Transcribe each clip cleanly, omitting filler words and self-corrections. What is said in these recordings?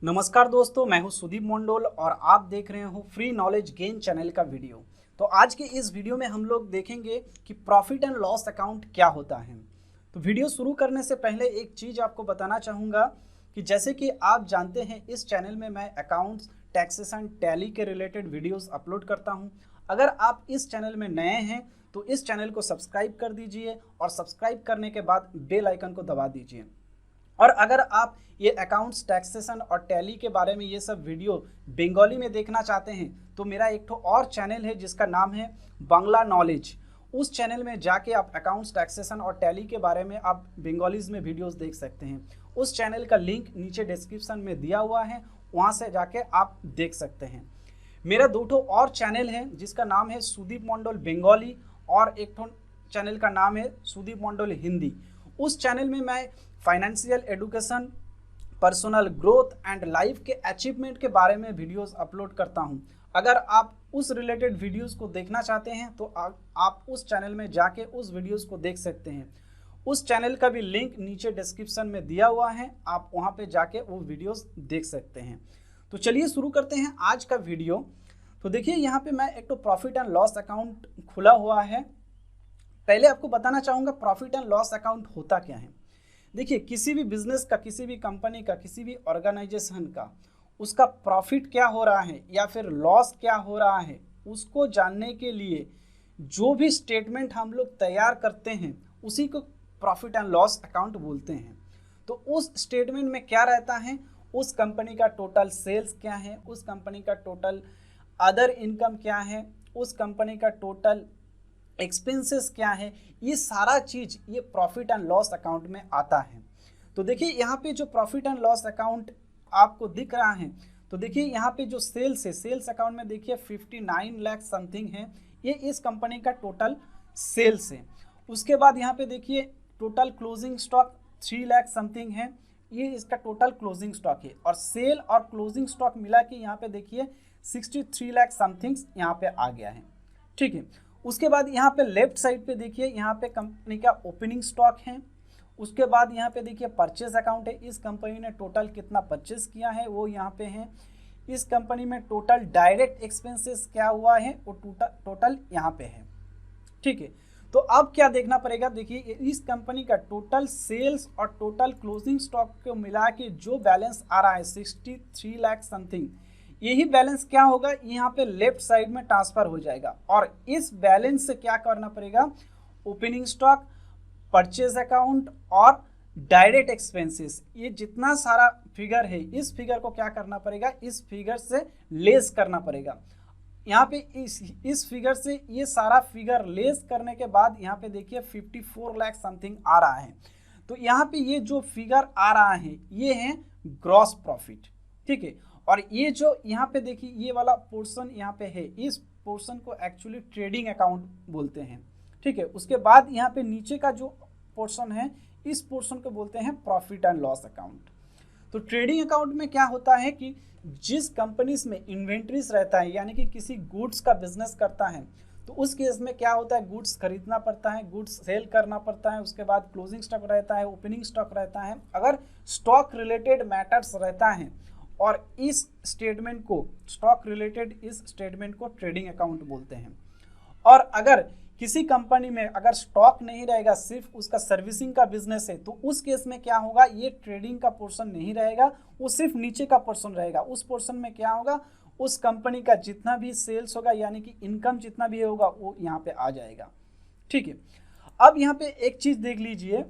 नमस्कार दोस्तों, मैं हूं सुदीप मंडोल और आप देख रहे हो फ्री नॉलेज गेन चैनल का वीडियो। तो आज के इस वीडियो में हम लोग देखेंगे कि प्रॉफिट एंड लॉस अकाउंट क्या होता है। तो वीडियो शुरू करने से पहले एक चीज़ आपको बताना चाहूँगा कि जैसे कि आप जानते हैं इस चैनल में मैं अकाउंट्स, टैक्सेशन, टैली के रिलेटेड वीडियोस अपलोड करता हूं। अगर आप इस चैनल में नए हैं तो इस चैनल को सब्सक्राइब कर दीजिए और सब्सक्राइब करने के बाद बेल आइकन को दबा दीजिए। और अगर आप ये अकाउंट्स, टैक्सेशन और टैली के बारे में ये सब वीडियो बंगाली में देखना चाहते हैं तो मेरा एक ठो और चैनल है जिसका नाम है बांग्ला नॉलेज। उस चैनल में जाके आप अकाउंट्स, टैक्सेशन और टैली के बारे में आप बंगालीज में वीडियोस देख सकते हैं। उस चैनल का लिंक नीचे डिस्क्रिप्शन में दिया हुआ है, वहाँ से जाके आप देख सकते हैं। मेरा दो ठो और चैनल है जिसका नाम है सुदीप मंडोल बंगाली और एक ठो चैनल का नाम है सुदीप मंडोल हिंदी। उस चैनल में मैं financial education, personal growth and life के अचीवमेंट के बारे में वीडियोस अपलोड करता हूं। अगर आप उस रिलेटेड वीडियोस को देखना चाहते हैं तो आप उस चैनल में जाके उस वीडियोस को देख सकते हैं। उस चैनल का भी लिंक नीचे डिस्क्रिप्शन में दिया हुआ है, आप वहां पे जाके वो वीडियोस देख सकते हैं। तो चलिए शुरू करते हैं आज का वीडियो। तो देखिए यहाँ पे मैं एक तो प्रॉफिट एंड लॉस अकाउंट खुला हुआ है। पहले आपको बताना चाहूँगा प्रॉफिट एंड लॉस अकाउंट होता क्या है। देखिए, किसी भी बिजनेस का, किसी भी कंपनी का, किसी भी ऑर्गेनाइजेशन का उसका प्रॉफिट क्या हो रहा है या फिर लॉस क्या हो रहा है, उसको जानने के लिए जो भी स्टेटमेंट हम लोग तैयार करते हैं उसी को प्रॉफिट एंड लॉस अकाउंट बोलते हैं। तो उस स्टेटमेंट में क्या रहता है, उस कंपनी का टोटल सेल्स क्या है, उस कंपनी का टोटल अदर इनकम क्या है, उस कंपनी का टोटल एक्सपेंसेस क्या है, ये सारा चीज़ ये प्रॉफिट एंड लॉस अकाउंट में आता है। तो देखिए यहाँ पे जो प्रॉफिट एंड लॉस अकाउंट आपको दिख रहा है, तो देखिए यहाँ पे जो सेल्स है, सेल्स अकाउंट में देखिए 59 लाख समथिंग है, ये इस कंपनी का टोटल सेल्स है। उसके बाद यहाँ पे देखिए total closing stock 3 lakh something है, ये इसका टोटल क्लोजिंग स्टॉक है। और सेल और क्लोजिंग स्टॉक मिला के यहाँ पे देखिए 63 लाख समथिंग्स यहाँ पे आ गया है। ठीक है, उसके बाद यहाँ पे लेफ्ट साइड पे देखिए यहाँ पे कंपनी का ओपनिंग स्टॉक है। उसके बाद यहाँ पे देखिए परचेज अकाउंट है, इस कंपनी ने टोटल कितना परचेज किया है वो यहाँ पे है। इस कंपनी में टोटल डायरेक्ट एक्सपेंसेस क्या हुआ है वो टोटल यहाँ पे है। ठीक है, तो अब क्या देखना पड़ेगा, देखिए इस कंपनी का टोटल सेल्स और टोटल क्लोजिंग स्टॉक को मिला के जो बैलेंस आ रहा है 63 लाख समथिंग, यही बैलेंस क्या होगा यहाँ पे लेफ्ट साइड में ट्रांसफर हो जाएगा। और इस बैलेंस से क्या करना पड़ेगा, ओपनिंग स्टॉक, परचेज अकाउंट और डायरेक्ट एक्सपेंसेस, ये जितना सारा फिगर है इस फिगर को क्या करना पड़ेगा, इस फिगर से लेस करना पड़ेगा। यहाँ पे इस फिगर से ये सारा फिगर लेस करने के बाद यहाँ पे देखिए 54 लाख समथिंग आ रहा है। तो यहाँ पे ये जो फिगर आ रहा है ये है ग्रॉस प्रॉफिट। ठीक है, और ये जो यहाँ पे देखिए ये वाला पोर्शन यहाँ पे है, इस पोर्शन को एक्चुअली ट्रेडिंग अकाउंट बोलते हैं। ठीक है, उसके बाद यहाँ पे नीचे का जो पोर्शन है इस पोर्शन को बोलते हैं प्रॉफिट एंड लॉस अकाउंट। तो ट्रेडिंग अकाउंट में क्या होता है कि जिस कंपनीज में इन्वेंट्रीज रहता है, यानी कि किसी गुड्स का बिजनेस करता है, तो उस केस में क्या होता है, गुड्स खरीदना पड़ता है, गुड्स सेल करना पड़ता है, उसके बाद क्लोजिंग स्टॉक रहता है, ओपनिंग स्टॉक रहता है। अगर स्टॉक रिलेटेड मैटर्स रहता है और इस स्टेटमेंट को, स्टॉक रिलेटेड इस स्टेटमेंट को ट्रेडिंग अकाउंट बोलते हैं। और अगर किसी कंपनी में अगर स्टॉक नहीं रहेगा, सिर्फ उसका सर्विसिंग का बिजनेस है, तो उस केस में क्या होगा, ये ट्रेडिंग का पोर्शन नहीं रहेगा, वो सिर्फ नीचे का पोर्शन रहेगा। उस पोर्शन में क्या होगा, उस कंपनी का जितना भी सेल्स होगा यानी कि इनकम जितना भी होगा वो यहाँ पे आ जाएगा। ठीक है, अब यहाँ पे एक चीज देख लीजिए,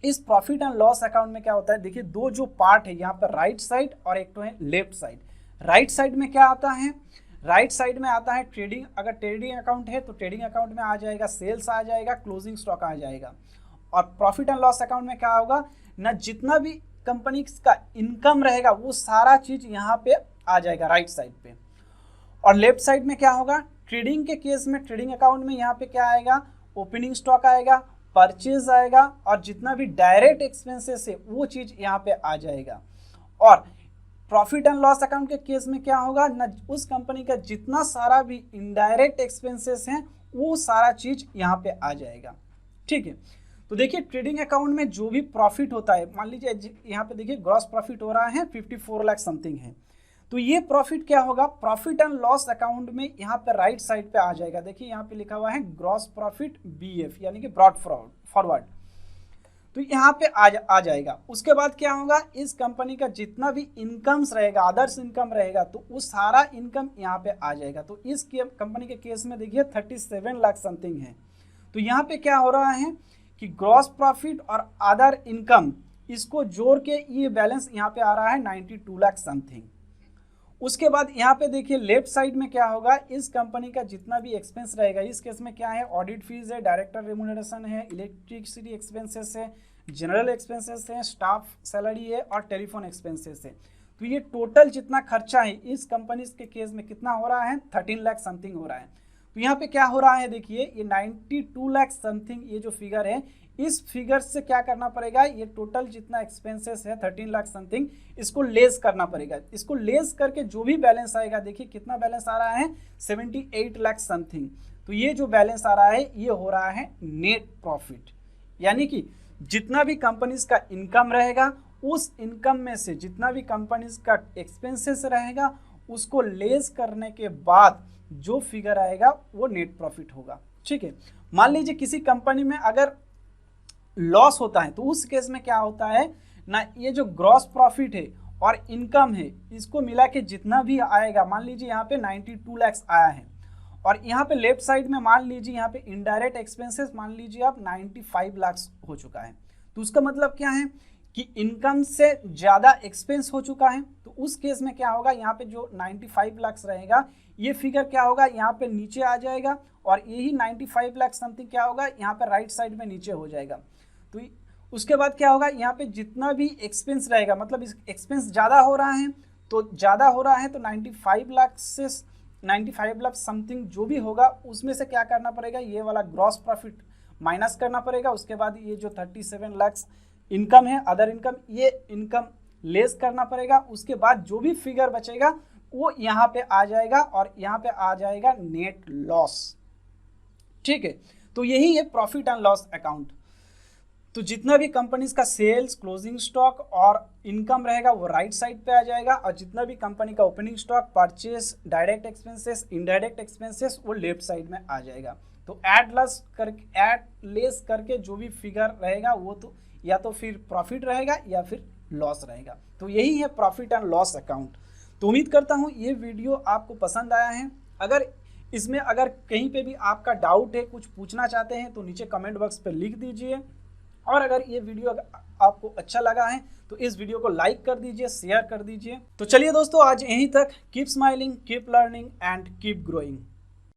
इस प्रॉफिट एंड लॉस अकाउंट में क्या होता है, देखिए दो जो पार्ट है यहाँ पर, राइट साइड और एक तो है लेफ्ट साइड। राइट साइड में क्या आता है, राइट साइड में आता है ट्रेडिंग। अगर ट्रेडिंग अकाउंट है तो ट्रेडिंग अकाउंट में आ जाएगा सेल्स, आ जाएगा क्लोजिंग स्टॉक, आ जाएगा। और प्रॉफिट एंड लॉस अकाउंट में क्या होगा ना, जितना भी कंपनी का इनकम रहेगा वो सारा चीज यहाँ पे आ जाएगा राइट साइड पे। और लेफ्ट साइड में क्या होगा, ट्रेडिंग के केस में ट्रेडिंग अकाउंट में यहाँ पे क्या आएगा, ओपनिंग स्टॉक आएगा, परचेज आएगा और जितना भी डायरेक्ट एक्सपेंसेस है वो चीज यहाँ पे आ जाएगा। और प्रॉफिट एंड लॉस अकाउंट के केस में क्या होगा ना, उस कंपनी का जितना सारा भी इनडायरेक्ट एक्सपेंसेस हैं वो सारा चीज यहाँ पे आ जाएगा। ठीक है, तो देखिए ट्रेडिंग अकाउंट में जो भी प्रॉफिट होता है, मान लीजिए यहाँ पे देखिए ग्रॉस प्रॉफिट हो रहा है 54 लाख समथिंग है, तो ये प्रॉफिट क्या होगा, प्रॉफिट एंड लॉस अकाउंट में यहाँ पे राइट साइड पे आ जाएगा। देखिए यहाँ पे लिखा हुआ है ग्रॉस प्रॉफिट BF यानी कि ब्रॉड फॉरवर्ड, तो यहाँ पे आ जाएगा। उसके बाद क्या होगा, इस कंपनी का जितना भी इनकम्स रहेगा, अदर्स इनकम रहेगा, तो वो सारा इनकम यहाँ पे आ जाएगा। तो इस कंपनी के केस में देखिए 37 लाख समथिंग है। तो यहाँ पे क्या हो रहा है कि ग्रॉस प्रॉफिट और अदर इनकम इसको जोड़ के ये बैलेंस यहाँ पे आ रहा है 92 लाख समथिंग। उसके बाद यहाँ पे देखिए लेफ्ट साइड में क्या होगा, इस कंपनी का जितना भी एक्सपेंस रहेगा, इस केस में क्या है, ऑडिट फीस है, डायरेक्टर रेम्यूनरेशन है, इलेक्ट्रिसिटी एक्सपेंसेस है, जनरल एक्सपेंसेस है, स्टाफ सैलरी है और टेलीफोन एक्सपेंसेस है। तो ये टोटल जितना खर्चा है इस कंपनी के केस में कितना हो रहा है, 13 लाख समथिंग हो रहा है। तो यहाँ पे क्या हो रहा है, देखिए ये 92 लाख समथिंग ये जो फिगर है, इस फिगर से क्या करना पड़ेगा, ये टोटल जितना एक्सपेंसेस है 13 लाख समथिंग, इसको लेस करना पड़ेगा। इसको लेस करके जो भी बैलेंस आएगा, देखिए कितना बैलेंस आ रहा है, 78 लाख समथिंग। तो ये जो बैलेंस आ रहा है ये हो रहा है नेट प्रॉफिट, यानी कि जितना भी कंपनीज का इनकम रहेगा, उस इनकम में से जितना भी कंपनीज का एक्सपेंसेस रहेगा, उसको लेस करने के बाद जो फिगर आएगा वो नेट प्रॉफिट होगा। ठीक है, मान लीजिए किसी कंपनी में अगर लॉस होता है, तो उस केस में क्या होता है ना, ये जो ग्रॉस प्रॉफिट है और इनकम है, इसको मिला के जितना भी आएगा, मान लीजिए यहाँ पे 92 लाख आया है, और यहाँ पे लेफ्ट साइड में मान लीजिए यहाँ पे इनडायरेक्ट एक्सपेंसेस मान लीजिए आप 95 लाख हो चुका है। तो उसका मतलब क्या है कि इनकम से ज़्यादा एक्सपेंस हो चुका है। तो उस केस में क्या होगा, यहाँ पे जो 95 लाख रहेगा, ये फिगर क्या होगा, यहाँ पे नीचे आ जाएगा, और यही 95 लाख समथिंग क्या होगा, यहाँ पे राइट साइड में नीचे हो जाएगा। तो उसके बाद क्या होगा, यहाँ पे जितना भी एक्सपेंस रहेगा, मतलब एक्सपेंस ज़्यादा हो रहा है, तो ज़्यादा हो रहा है तो 95 लाख से 95 लाख समथिंग जो भी होगा, उसमें से क्या करना पड़ेगा, ये वाला ग्रॉस प्रॉफिट माइनस करना पड़ेगा। उसके बाद ये जो 37 लाख इनकम है, अदर इनकम, ये इनकम लेस करना पड़ेगा। उसके बाद जो भी फिगर बचेगा वो यहाँ पे आ जाएगा, और यहाँ पे आ जाएगा नेट लॉस। ठीक है, तो यही है प्रॉफिट एंड लॉस अकाउंट। तो जितना भी कंपनीज का सेल्स, क्लोजिंग स्टॉक और इनकम रहेगा वो राइट साइड पे आ जाएगा, और जितना भी कंपनी का opening stock, purchase, direct expenses, indirect expenses, वो लेफ्ट साइड में आ जाएगा। तो ऐड लेस करके जो भी फिगर रहेगा वो तो या तो फिर प्रॉफिट रहेगा या फिर लॉस रहेगा। तो यही है प्रॉफिट एंड लॉस अकाउंट। तो उम्मीद करता हूँ ये वीडियो आपको पसंद आया है। अगर इसमें कहीं पे भी आपका डाउट है, कुछ पूछना चाहते हैं, तो नीचे कमेंट बॉक्स पे लिख दीजिए। और अगर ये वीडियो आपको अच्छा लगा है तो इस वीडियो को लाइक कर दीजिए, शेयर कर दीजिए। तो चलिए दोस्तों, आज यहीं तक। Keep smiling, keep learning and keep growing.